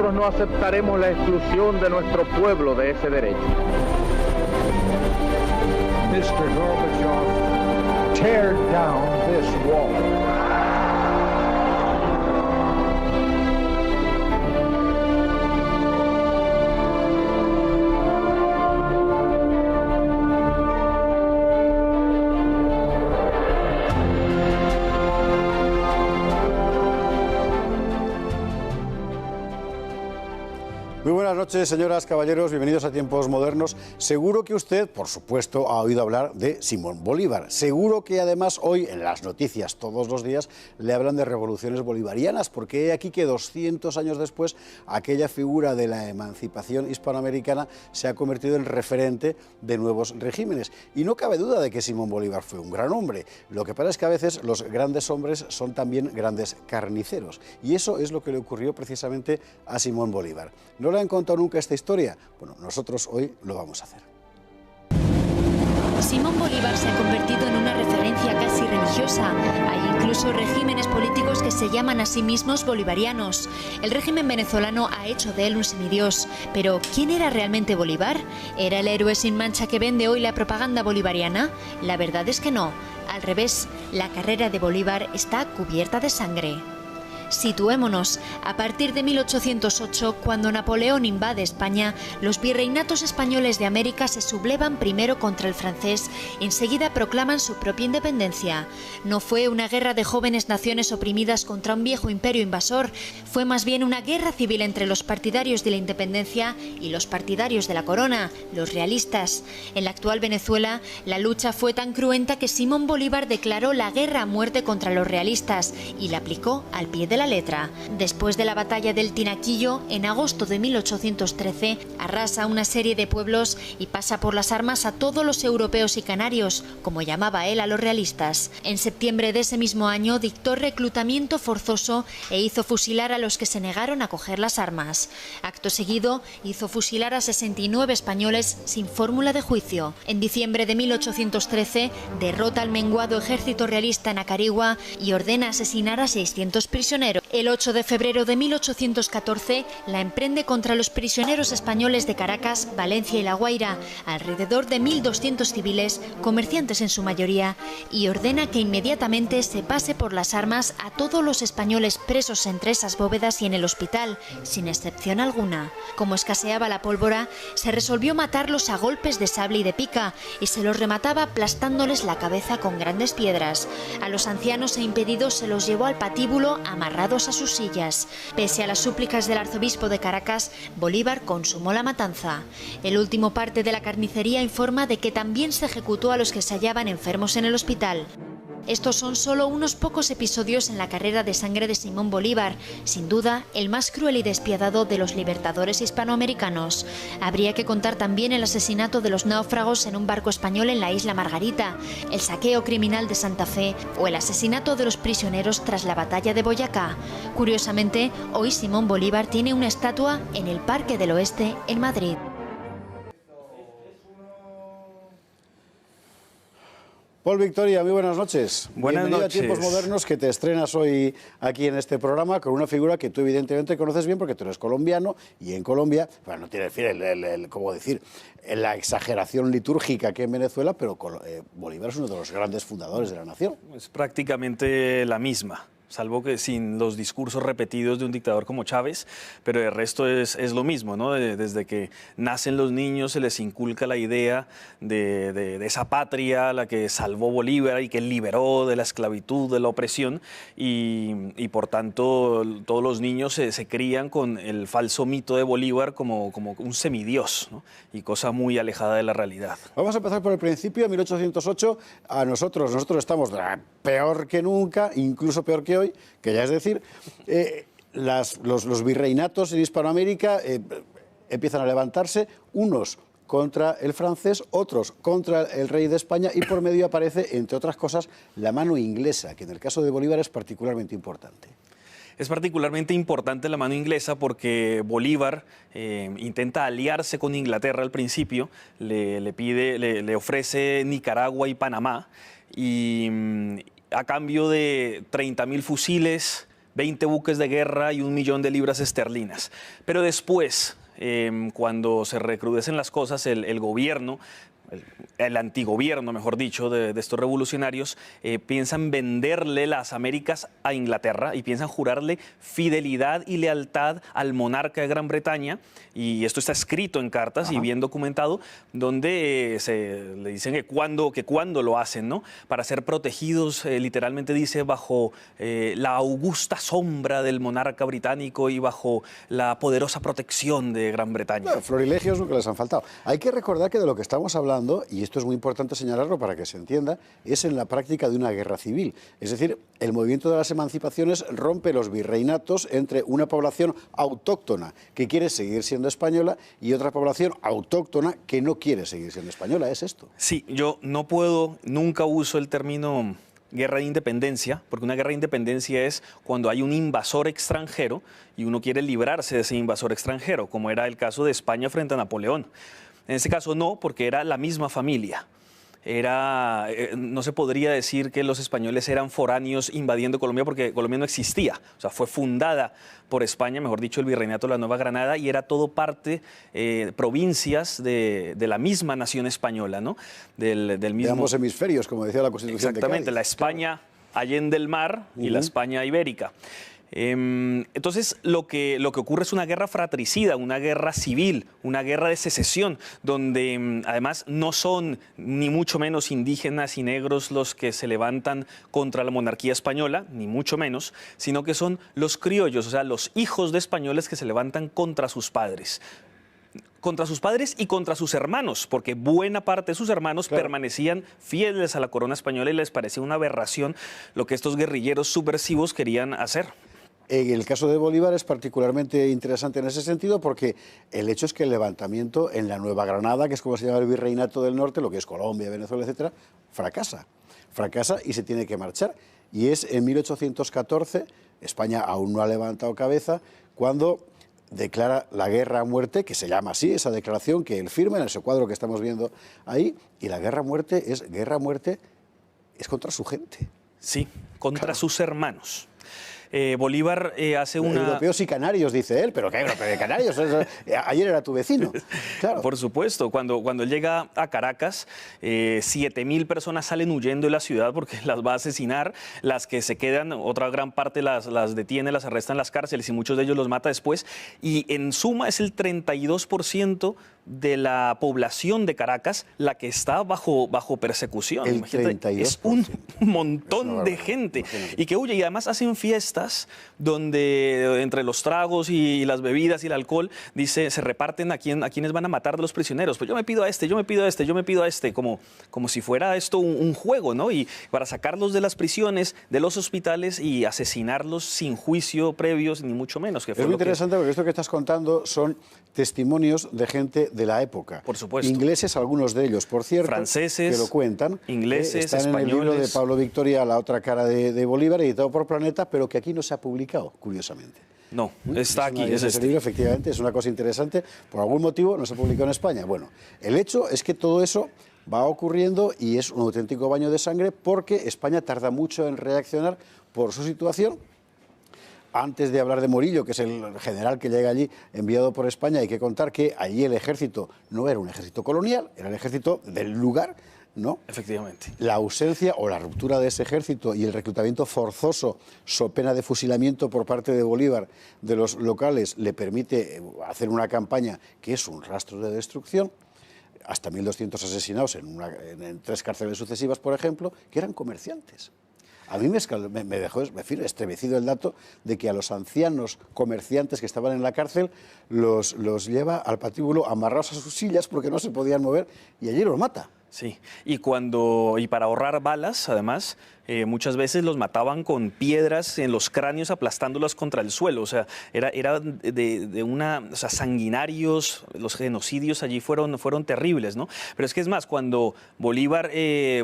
nosotros no aceptaremos la exclusión de nuestro pueblo de ese derecho. Mr. Gorbachev, tear down this wall. Muy buenas noches, señoras, caballeros, bienvenidos a Tiempos Modernos. Seguro que usted, por supuesto, ha oído hablar de Simón Bolívar. Seguro que además hoy en las noticias todos los días le hablan de revoluciones bolivarianas, porque he aquí que 200 años después aquella figura de la emancipación hispanoamericana se ha convertido en referente de nuevos regímenes. Y no cabe duda de que Simón Bolívar fue un gran hombre. Lo que pasa es que a veces los grandes hombres son también grandes carniceros. Y eso es lo que le ocurrió precisamente a Simón Bolívar. ¿No le han contado nunca esta historia? Bueno, nosotros hoy lo vamos a hacer. Simón Bolívar se ha convertido en una referencia casi religiosa. Hay incluso regímenes políticos que se llaman a sí mismos bolivarianos. El régimen venezolano ha hecho de él un semidios. Pero, ¿quién era realmente Bolívar? ¿Era el héroe sin mancha que vende hoy la propaganda bolivariana? La verdad es que no. Al revés, la carrera de Bolívar está cubierta de sangre. Situémonos. A partir de 1808, cuando Napoleón invade España, los virreinatos españoles de América se sublevan primero contra el francés, enseguida proclaman su propia independencia. No fue una guerra de jóvenes naciones oprimidas contra un viejo imperio invasor, fue más bien una guerra civil entre los partidarios de la independencia y los partidarios de la corona, los realistas. En la actual Venezuela, la lucha fue tan cruenta que Simón Bolívar declaró la guerra a muerte contra los realistas y la aplicó al pie de la letra. Después de la batalla del Tinaquillo, en agosto de 1813, arrasa una serie de pueblos y pasa por las armas a todos los europeos y canarios, como llamaba él a los realistas. En septiembre de ese mismo año dictó reclutamiento forzoso e hizo fusilar a los que se negaron a coger las armas. Acto seguido, hizo fusilar a 69 españoles sin fórmula de juicio. En diciembre de 1813, derrota al menguado ejército realista en Acarigua y ordena asesinar a 600 prisioneros. El 8 de febrero de 1814 la emprende contra los prisioneros españoles de Caracas, Valencia y La Guaira, alrededor de 1.200 civiles, comerciantes en su mayoría, y ordena que inmediatamente se pase por las armas a todos los españoles presos entre esas bóvedas y en el hospital, sin excepción alguna. Como escaseaba la pólvora, se resolvió matarlos a golpes de sable y de pica, y se los remataba aplastándoles la cabeza con grandes piedras. A los ancianos e impedidos se los llevó al patíbulo amarrados a sus sillas. Pese a las súplicas del arzobispo de Caracas, Bolívar consumó la matanza. El último parte de la carnicería informa de que también se ejecutó a los que se hallaban enfermos en el hospital. Estos son solo unos pocos episodios en la carrera de sangre de Simón Bolívar, sin duda el más cruel y despiadado de los libertadores hispanoamericanos. Habría que contar también el asesinato de los náufragos en un barco español en la isla Margarita, el saqueo criminal de Santa Fe o el asesinato de los prisioneros tras la batalla de Boyacá. Curiosamente, hoy Simón Bolívar tiene una estatua en el Parque del Oeste en Madrid. Paul Victoria, muy buenas noches. Buenas Bienvenido noches. a Tiempos Modernos, que te estrenas hoy aquí en este programa con una figura que tú evidentemente conoces bien porque tú eres colombiano y en Colombia, bueno, no tiene que decir ¿cómo decir? La exageración litúrgica que en Venezuela, pero Bolívar es uno de los grandes fundadores de la nación. Es prácticamente la misma, salvo que sin los discursos repetidos de un dictador como Chávez, pero el resto es lo mismo, ¿no? Desde que nacen los niños se les inculca la idea de esa patria a la que salvó Bolívar y que liberó de la esclavitud, de la opresión, y por tanto todos los niños se crían con el falso mito de Bolívar como un semidios, ¿no? Y cosa muy alejada de la realidad. Vamos a empezar por el principio, 1808, nosotros estamos peor que nunca, incluso peor que hoy, que ya es decir, los virreinatos en Hispanoamérica empiezan a levantarse, unos contra el francés, otros contra el rey de España, y por medio aparece, entre otras cosas, la mano inglesa, que en el caso de Bolívar es particularmente importante. Es particularmente importante la mano inglesa porque Bolívar intenta aliarse con Inglaterra al principio, le ofrece Nicaragua y Panamá, y a cambio de 30.000 fusiles, 20 buques de guerra y 1 millón de libras esterlinas. Pero después, cuando se recrudecen las cosas, el gobierno, el antigobierno, mejor dicho, de estos revolucionarios, piensan venderle las Américas a Inglaterra y piensan jurarle fidelidad y lealtad al monarca de Gran Bretaña. Y esto está escrito en cartas y bien documentado, donde se le dicen que cuándo lo hacen, ¿no? Para ser protegidos, literalmente dice, bajo la augusta sombra del monarca británico y bajo la poderosa protección de Gran Bretaña. Claro, florilegios nunca les han faltado. Hay que recordar que de lo que estamos hablando, y esto es muy importante señalarlo para que se entienda, es en la práctica de una guerra civil. Es decir, el movimiento de las emancipaciones rompe los virreinatos entre una población autóctona que quiere seguir siendo española y otra población autóctona que no quiere seguir siendo española. ¿Es esto? Sí, yo nunca uso el término guerra de independencia, porque una guerra de independencia es cuando hay un invasor extranjero y uno quiere librarse de ese invasor extranjero, como era el caso de España frente a Napoleón. En este caso no, porque era la misma familia. No se podría decir que los españoles eran foráneos invadiendo Colombia porque Colombia no existía. O sea, fue fundada por España, mejor dicho, el Virreinato de la Nueva Granada, y era todo parte, provincias de la misma nación española, ¿no? Del mismo... De ambos hemisferios, como decía la Constitución. Exactamente, de Cádiz. la España allende el mar y la España ibérica. Entonces, lo que ocurre es una guerra fratricida, una guerra civil, una guerra de secesión, donde además no son ni mucho menos indígenas y negros los que se levantan contra la monarquía española, ni mucho menos, sino que son los criollos, o sea, los hijos de españoles que se levantan contra sus padres. Contra sus padres y contra sus hermanos, porque buena parte de sus hermanos permanecían fieles a la corona española y les parecía una aberración lo que estos guerrilleros subversivos querían hacer. El caso de Bolívar es particularmente interesante en ese sentido porque el hecho es que el levantamiento en la Nueva Granada, que es como se llama el Virreinato del Norte, lo que es Colombia, Venezuela, etcétera, fracasa y se tiene que marchar. Y es en 1814, España aún no ha levantado cabeza, cuando declara la guerra a muerte, que se llama así, esa declaración que él firma en ese cuadro que estamos viendo ahí, y la guerra a muerte es contra su gente. Sí, contra sus hermanos. Bolívar hace una... Europeos y canarios, dice él, pero ¿qué europeo de canarios? Ayer era tu vecino. Claro. Por supuesto, cuando él llega a Caracas, 7.000 personas salen huyendo de la ciudad porque las va a asesinar, las que se quedan, otra gran parte las detiene, las arresta en las cárceles y muchos de ellos los mata después, y en suma es el 32% de la población de Caracas la que está bajo persecución. El 32%. Es un montón de gente. Imagínate. Y que huye, y además hacen fiestas donde entre los tragos y las bebidas y el alcohol, se reparten a quienes van a matar de los prisioneros. Pues yo me pido a este, yo me pido a este, yo me pido a este, como si fuera esto un juego, ¿no? Y para sacarlos de las prisiones, de los hospitales y asesinarlos sin juicio previos, ni mucho menos. Que fue es muy interesante porque esto que estás contando son testimonios de gente de la época. Por supuesto. Ingleses, algunos de ellos, por cierto. Franceses. Que lo cuentan. Ingleses, están españoles. en el libro de Pablo Victoria, La otra cara de Bolívar, editado por Planeta, pero que aquí no se ha publicado, curiosamente. No, está aquí. Es este libro, efectivamente, es una cosa interesante. Por algún motivo no se publicó en España. Bueno, el hecho es que todo eso va ocurriendo y es un auténtico baño de sangre porque España tarda mucho en reaccionar por su situación. Antes de hablar de Morillo, que es el general que llega allí enviado por España, hay que contar que allí el ejército no era un ejército colonial, era el ejército del lugar, ¿no? Efectivamente. La ausencia o la ruptura de ese ejército y el reclutamiento forzoso, so pena de fusilamiento por parte de Bolívar de los locales, le permite hacer una campaña que es un rastro de destrucción. Hasta 1.200 asesinados en 3 cárceles sucesivas, por ejemplo, que eran comerciantes. A mí me dejó estremecido el dato de que a los ancianos comerciantes que estaban en la cárcel los lleva al patíbulo amarrados a sus sillas porque no se podían mover y allí los mata. Sí, y para ahorrar balas, además, muchas veces los mataban con piedras en los cráneos aplastándolas contra el suelo. O sea, sanguinarios, los genocidios allí fueron terribles, ¿no? Pero es más, cuando Bolívar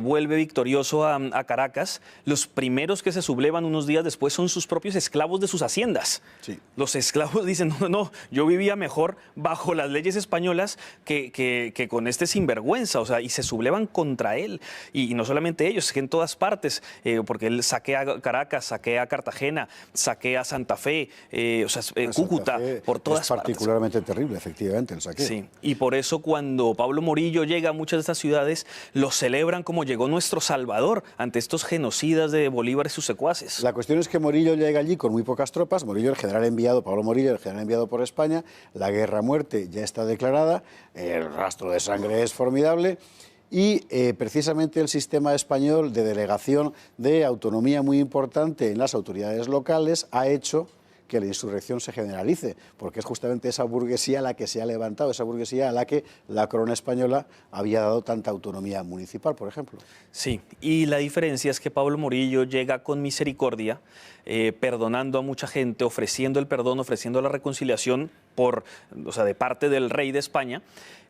vuelve victorioso a Caracas, los primeros que se sublevan unos días después son sus propios esclavos de sus haciendas. Sí. Los esclavos dicen, no, yo vivía mejor bajo las leyes españolas que con este sinvergüenza, o sea, y se sublevan contra él. Y no solamente ellos, es que en todas partes porque él saquea Caracas, saquea Cartagena, saquea Santa Fe, Cúcuta, por todas es partes. Particularmente terrible, efectivamente, el saqueo. Sí, y por eso cuando Pablo Morillo llega a muchas de estas ciudades, lo celebran como llegó nuestro Salvador ante estos genocidas de Bolívar y sus secuaces. La cuestión es que Morillo llega allí con muy pocas tropas. Morillo, el general enviado, Pablo Morillo, el general enviado por España. La guerra a muerte ya está declarada, el rastro de sangre es formidable. Y precisamente el sistema español de delegación de autonomía muy importante en las autoridades locales ha hecho que la insurrección se generalice, porque es justamente esa burguesía la que se ha levantado, esa burguesía a la que la corona española había dado tanta autonomía municipal, por ejemplo. Sí, y la diferencia es que Pablo Morillo llega con misericordia, perdonando a mucha gente, ofreciendo el perdón, ofreciendo la reconciliación de parte del rey de España.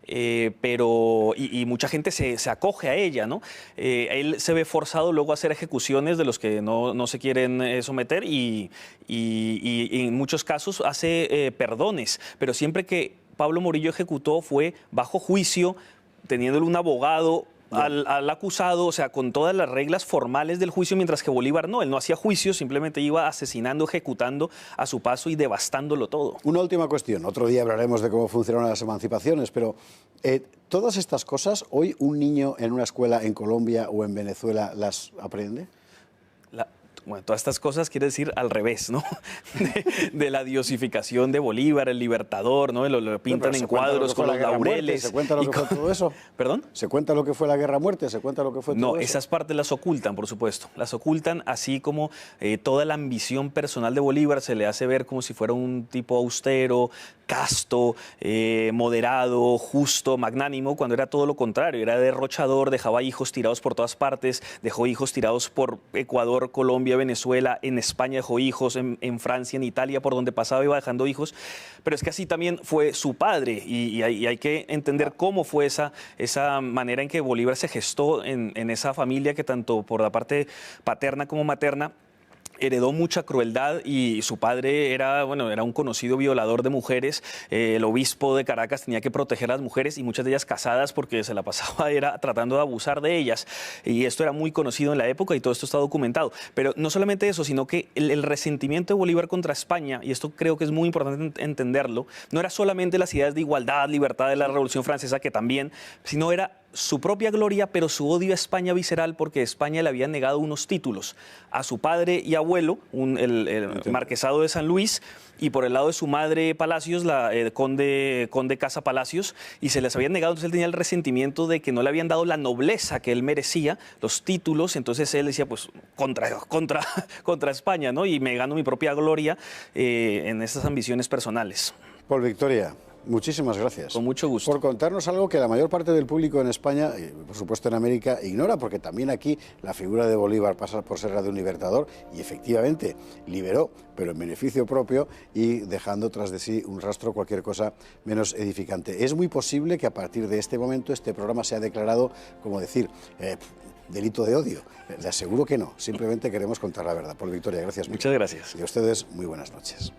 Y mucha gente se acoge a ella, ¿no? Él se ve forzado luego a hacer ejecuciones de los que no se quieren someter y en muchos casos hace perdones, pero siempre que Pablo Morillo ejecutó fue bajo juicio, teniéndole un abogado al acusado, o sea, con todas las reglas formales del juicio, mientras que Bolívar no, él no hacía juicio, simplemente iba asesinando, ejecutando a su paso y devastándolo todo. Una última cuestión, otro día hablaremos de cómo funcionan las emancipaciones, pero todas estas cosas, hoy un niño en una escuela en Colombia o en Venezuela las aprende. Bueno, todas estas cosas quiere decir al revés, ¿no? De la diosificación de Bolívar, el libertador, ¿no? Lo pintan en cuadros con los laureles. ¿Se cuenta lo que fue todo eso? ¿Perdón? ¿Se cuenta lo que fue la guerra a muerte? ¿Se cuenta lo que fue todo eso? No, esas partes las ocultan, por supuesto. Las ocultan, así como toda la ambición personal de Bolívar se le hace ver como si fuera un tipo austero, casto, moderado, justo, magnánimo, cuando era todo lo contrario. Era derrochador, dejaba hijos tirados por todas partes, dejó hijos tirados por Ecuador, Colombia, Venezuela, en España dejó hijos, en Francia, en Italia, por donde pasaba iba dejando hijos, pero es que así también fue su padre y hay que entender cómo fue esa manera en que Bolívar se gestó en esa familia que tanto por la parte paterna como materna heredó mucha crueldad y su padre era un conocido violador de mujeres. El obispo de Caracas tenía que proteger a las mujeres y muchas de ellas casadas porque se la pasaba tratando de abusar de ellas. Y esto era muy conocido en la época y todo esto está documentado. Pero no solamente eso, sino que el resentimiento de Bolívar contra España, y esto creo que es muy importante entenderlo, no era solamente las ideas de igualdad, libertad de la Revolución Francesa, que también, sino era su propia gloria, pero su odio a España visceral, porque España le había negado unos títulos a su padre y abuelo, el marquesado de San Luis, y por el lado de su madre Palacios, la conde Casa Palacios, y se les habían negado. Entonces él tenía el resentimiento de que no le habían dado la nobleza que él merecía, los títulos. Entonces él decía, pues, contra España, ¿no? Y me gano mi propia gloria en esas ambiciones personales. Paul Victoria, muchísimas gracias. Con mucho gusto. Por contarnos algo que la mayor parte del público en España, y por supuesto en América, ignora, porque también aquí la figura de Bolívar pasa por ser la de un libertador y efectivamente liberó, pero en beneficio propio y dejando tras de sí un rastro, cualquier cosa menos edificante. Es muy posible que a partir de este momento este programa sea declarado, como decir, delito de odio. Le aseguro que no, simplemente queremos contar la verdad. Paul Victoria, gracias. Muchas gracias. Y a ustedes, muy buenas noches.